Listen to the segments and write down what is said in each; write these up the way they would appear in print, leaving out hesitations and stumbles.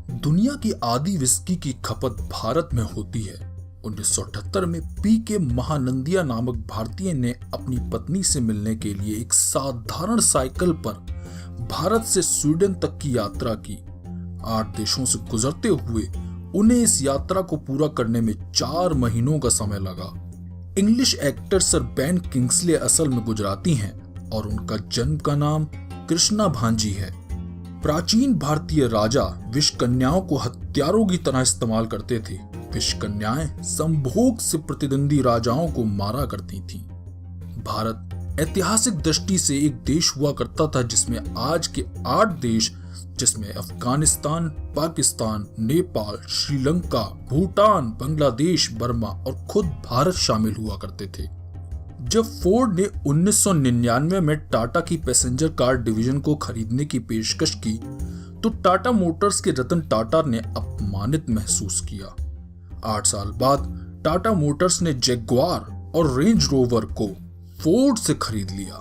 दुनिया की आधी विस्की की खपत भारत में होती है। 1978 में पी.के. महानंदिया नामक भारतीय ने अपनी पत्नी से मिलने के लिए एक साधारण साइकिल पर भारत से स्वीडन तक की यात्रा की। 8 देशों से गुजरते हुए उन्हें इस यात्रा को पूरा करने में 4 महीनों का समय लगा। English actor sir Ben Kingsley असल में गुजराती हैं और उनका जन्म का नाम कृष्णा भांजी है। प्राचीन भारतीय राजा विष कन्याओं को हथियारों की तरह इस्तेमाल करते थे। विष कन्याएं संभोग से प्रतिद्वंदी राजाओं को मारा करती थीं। भारत ऐतिहासिक दृष्टि से एक देश हुआ करता था जिसमें आज के 8 देश, जिसमें अफगानिस्तान, पाकिस्तान, नेपाल, श्रीलंका, भूटान, बांग्लादेश, बर्मा और खुद भारत शामिल हुआ करते थे। जब फोर्ड ने 1999 में टाटा की पैसेंजर कार डिवीजन को खरीदने की पेशकश की तो टाटा मोटर्स के रतन टाटा ने अपमानित महसूस किया। 8 साल बाद टाटा मोटर्स ने जैगुआर और रेंज रोवर को फोर्ड से खरीद लिया।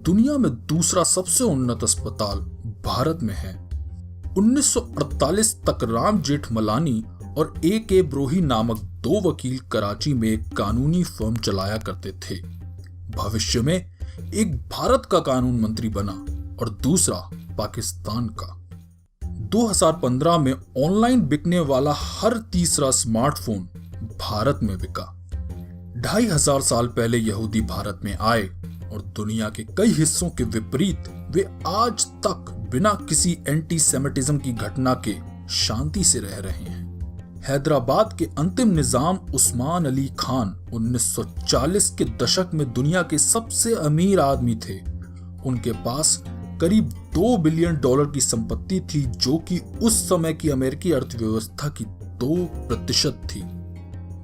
दुनिया में दूसरा सबसे उन्नत अस्पताल भारत में है। 1948 तक राम जेठमलानी और ए.के. ब्रोही नामक 2 वकील कराची में एक कानूनी फर्म चलाया करते थे। भविष्य में एक भारत का कानून मंत्री बना और दूसरा पाकिस्तान का। 2015 में ऑनलाइन बिकने वाला हर तीसरा स्मार्टफोन भारत में बिका। 2500 साल पहले यहूदी भारत में आए और दुनिया के कई हिस्सों के विपरीत वे आज तक बिना किसी एंटीसेमिटिज्म की घटना के शांति से रह रहे हैं। हैदराबाद के अंतिम निजाम उस्मान अली खान 1940 के दशक में दुनिया के सबसे अमीर आदमी थे। उनके पास करीब $2 बिलियन की संपत्ति थी, जो कि उस समय की अमेरिकी अर्थव्यवस्था की 2% थी।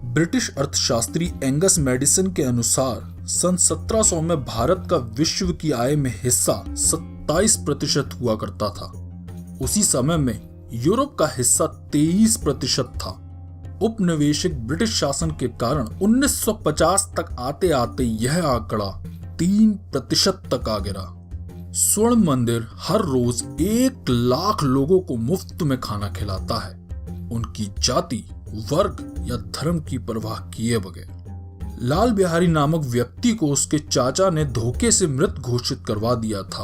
ब्रिटिश अर्थशास्त्री एंगस मैडिसन के अनुसार सन 1700 में भारत का विश्व की आय में हिस्सा 27% हुआ करता था। उसी समय में यूरोप का हिस्सा 23% था। उपनिवेशिक ब्रिटिश शासन के कारण 1950 तक आते आते यह आंकड़ा 3% तक आ गिरा। स्वर्ण मंदिर हर रोज 1 लाख लोगों को मुफ्त में खाना खिलाता है, उनकी जाति, वर्ग या धर्म की परवाह किए बगैर। लाल बिहारी नामक व्यक्ति को उसके चाचा ने धोखे से मृत घोषित करवा दिया था।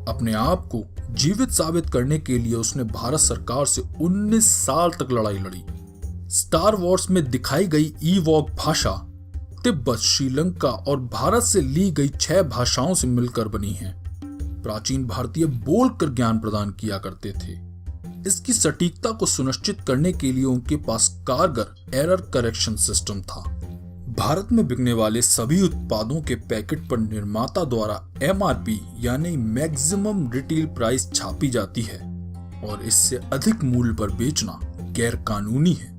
अपने आप को जीवित साबित करने के लिए उसने भारत सरकार से 19 साल तक लड़ाई लड़ी। स्टार वॉर्स में दिखाई गई ईवॉक भाषा तिब्बत, श्रीलंका और भारत से ली गई 6 भाषाओं से मिलकर बनी है। प्राचीन भारतीय बोलकर ज्ञान प्रदान किया करते थे। इसकी सटीकता को सुनिश्चित करने के लिए उनके पास कारगर एरर करेक्शन सिस्टम था। भारत में बिकने वाले सभी उत्पादों के पैकेट पर निर्माता द्वारा MRP यानी मैक्सिमम रिटेल प्राइस छापी जाती है और इससे अधिक मूल्य पर बेचना गैर कानूनी है।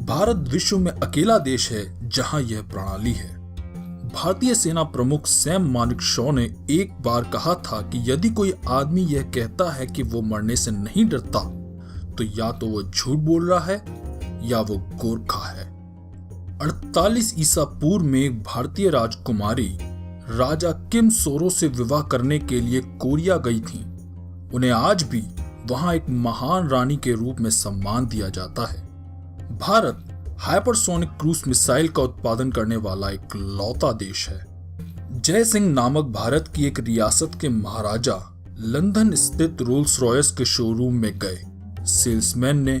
भारत विश्व में अकेला देश है जहां यह प्रणाली है। भारतीय सेना प्रमुख सैम मानेकशॉ ने एक बार कहा था कि यदि कोई आदमी यह कहता है कि वो मरने से नहीं डरता तो या तो वो झूठ बोल रहा है या वो गोरखा है। 48 ईसा पूर्व में एक भारतीय राजकुमारी राजा किम सोरो से विवाह करने के लिए कोरिया गई थी। उन्हें आज भी वहां एक महान रानी के रूप में सम्मान दिया जाता है। भारत हाइपरसोनिक क्रूज मिसाइल का उत्पादन करने वाला एक लौता देश है। जय सिंह नामक भारत की एक रियासत के महाराजा लंदन स्थित रोल्स रॉयस के शोरूम में गए। सेल्समैन ने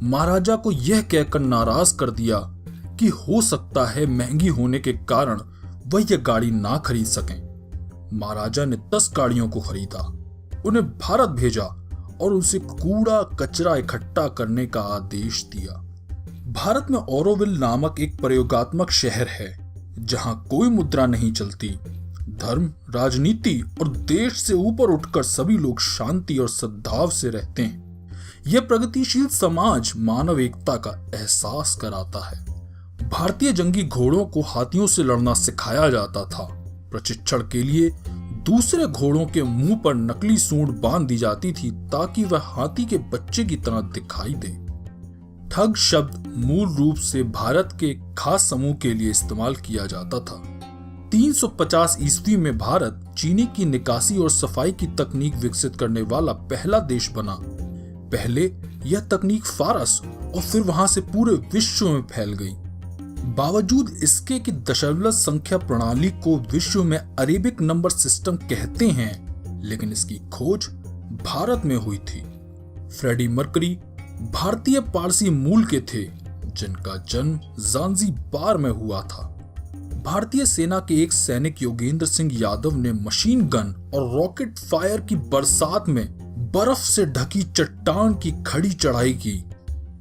महाराजा को यह कहकर नाराज कर दिया कि हो सकता है महंगी होने के कारण वह यह गाड़ी ना खरीद सकें। महाराजा ने 10 गाड़ियों को खरीदा, उन्हें भारत भेजा और उनसे कूड़ा कचरा इकट्ठा करने का आदेश दिया। भारत में ऑरोविल नामक एक प्रयोगात्मक शहर है जहां कोई मुद्रा नहीं चलती। धर्म, राजनीति और देश से ऊपर उठकर सभी लोग शांति और सद्भाव से रहते हैं। यह प्रगतिशील समाज मानव एकता का एहसास कराता है। भारतीय जंगी घोड़ों को हाथियों से लड़ना सिखाया जाता था। प्रशिक्षण के लिए दूसरे घोड़ों के मुंह पर नकली सूंड बांध दी जाती थी ताकि वह हाथी के बच्चे की तरह दिखाई दे। ठग शब्द मूल रूप से भारत के खास समूह के लिए इस्तेमाल किया जाता था। 350 ईस्वी में भारत चीनी की निकासी और सफाई की तकनीक विकसित करने वाला पहला देश बना। पहले यह तकनीक फारस और फिर वहां से पूरे विश्व में फैल गई। बावजूद इसके कि दशमलव संख्या प्रणाली को विश्व में अरेबिक नंबर सिस्टम कहते हैं, लेकिन इसकी खोज भारत में हुई थी। फ्रेडी मर्करी भारतीय पारसी मूल के थे, जिनका जन्म ज़ांज़ीबार में हुआ था। भारतीय सेना के एक सैनिक योगेंद्र सिंह यादव ने मशीन गन और रॉकेट फायर की बरसात में बर्फ से ढकी चट्टान की खड़ी चढ़ाई की।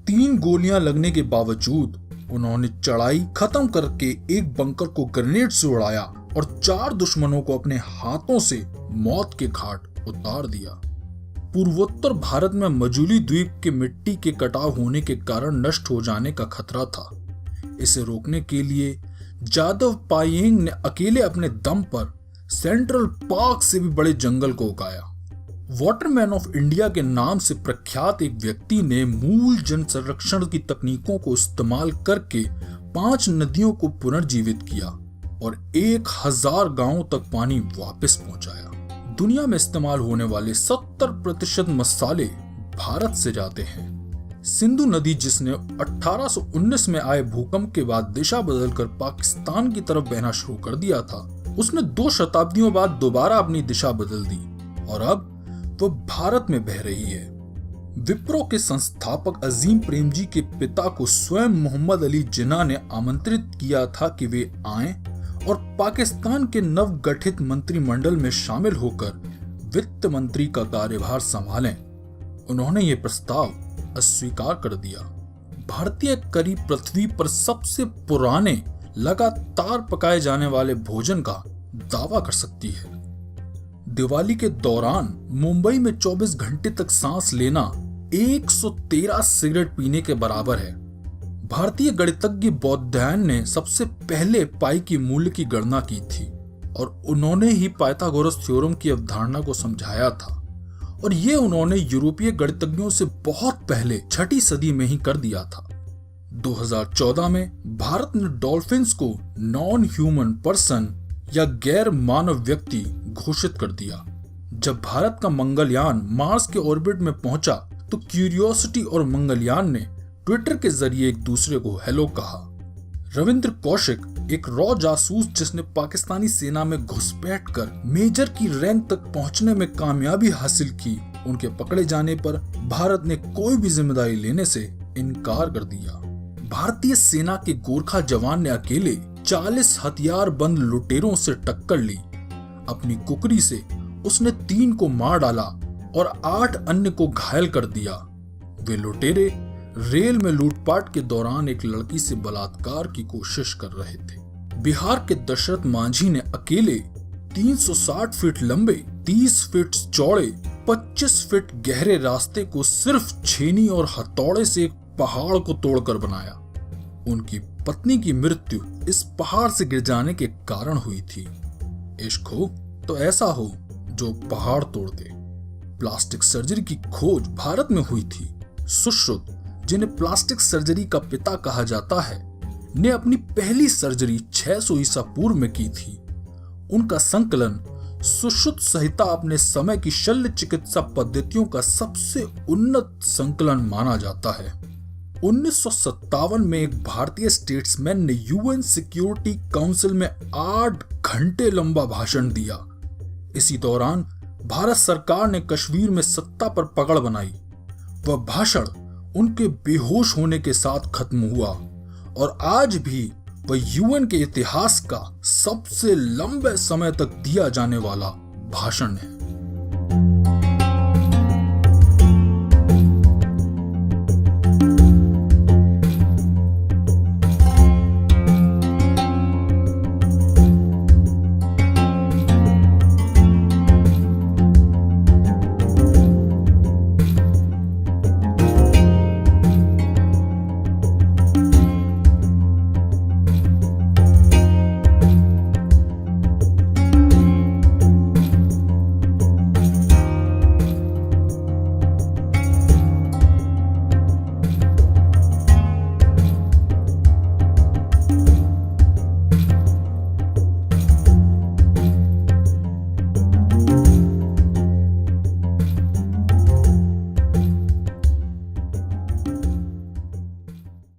3 गोलियां लगने के बावजूद उन्होंने चढ़ाई खत्म करके एक बंकर को ग्रेनेड से उड़ाया और 4 दुश्मनों को अपने हाथों से मौत के घाट उतार दिया। पूर्वोत्तर भारत में मजूली द्वीप के मिट्टी के कटाव होने के कारण नष्ट हो जाने का खतरा था। इसे रोकने के लिए जादव पायेंग ने अकेले अपने दम पर सेंट्रल पार्क से भी बड़े जंगल को उगाया। वाटरमैन ऑफ इंडिया के नाम से प्रख्यात एक व्यक्ति ने मूल जन संरक्षण की तकनीकों को इस्तेमाल करके 5 नदियों को पुनर्जीवित किया और 1000 गांवों तक पानी वापस पहुंचाया। दुनिया में इस्तेमाल होने वाले 70% मसाले भारत से जाते हैं। सिंधु नदी, जिसने 1819 में आए भूकंप के बाद दिशा बदलकर पाकिस्तान की तरफ बहना शुरू कर दिया था, उसने 2 शताब्दियों बाद दोबारा अपनी दिशा बदल दी और अब वो भारत में बह रही है। विप्रो के संस्थापक अजीम प्रेमजी के पिता को स्वयं मोहम्मद अली जिन्ना ने आमंत्रित किया था कि वे आएं और पाकिस्तान के नवगठित मंत्रिमंडल में शामिल होकर वित्त मंत्री का कार्यभार संभालें। उन्होंने ये प्रस्ताव अस्वीकार कर दिया। भारतीय करी पृथ्वी पर सबसे पुराने लगातार पकाए जाने वाले भोजन का दावा कर सकती है। दिवाली के दौरान मुंबई में 24 घंटे तक सांस लेना 113 सिगरेट पीने के बराबर है। भारतीय गणितज्ञ बौद्धायन ने सबसे पहले पाई की मूल्य की गणना की थी और उन्होंने ही पाइथागोरस थ्योरम की अवधारणा को समझाया था, और ये उन्होंने यूरोपीय गणितज्ञों से बहुत पहले 6ठी सदी में ही कर दिया था। 2014 में भारत ने डॉल्फिन्स को नॉन ह्यूमन पर्सन या गैर मानव व्यक्ति घोषित कर दिया। जब भारत का मंगलयान मार्स के ऑर्बिट में पहुंचा तो क्यूरियोसिटी और मंगलयान ने ट्विटर के जरिए एक दूसरे को हेलो कहा। रविंद्र कौशिक, एक रॉ जासूस जिसने पाकिस्तानी सेना में घुसपैठ कर मेजर की रैंक तक पहुंचने में कामयाबी हासिल की, उनके पकड़े जाने पर भारत ने कोई भी जिम्मेदारी लेने से इनकार कर दिया। भारतीय सेना के गोरखा जवान ने अकेले 40 हथियारबंद लुटेरों से टक्कर ली। अपनी कुकरी से उसने 3 को मार डाला और 8 अन्य को घायल कर दिया। वे लुटेरे रेल में लूटपाट के दौरान एक लड़की से बलात्कार की कोशिश कर रहे थे। बिहार के दशरथ मांझी ने अकेले 360 फीट लंबे, 30 फीट चौड़े, 25 फीट गहरे रास्ते को सिर्फ छेनी और हथौड़े से एक पहाड़ को तोड़कर बनाया। उनकी पत्नी की मृत्यु इस पहाड़ से गिर जाने के कारण हुई थी। इश्क हो तो ऐसा हो जो पहाड़ तोड़ दे। प्लास्टिक सर्जरी की खोज भारत में हुई थी। सुश्रुत, जिन्हें प्लास्टिक सर्जरी का पिता कहा जाता है, ने अपनी पहली सर्जरी 600 ईसा पूर्व में की थी। उनका संकलन सुश्रुत संहिता अपने समय की शल्य चिकित्सा पद्धतियों का सबसे उन्नत संकलन माना जाता है। 1957 में एक भारतीय स्टेट्समैन ने यूएन सिक्योरिटी काउंसिल में 8 घंटे लंबा भाषण दिया। इसी दौरान भारत सरकार ने कश्मीर में सत्ता पर पकड़ बनाई। वह भाषण उनके बेहोश होने के साथ खत्म हुआ और आज भी वह यूएन के इतिहास का सबसे लंबे समय तक दिया जाने वाला भाषण है।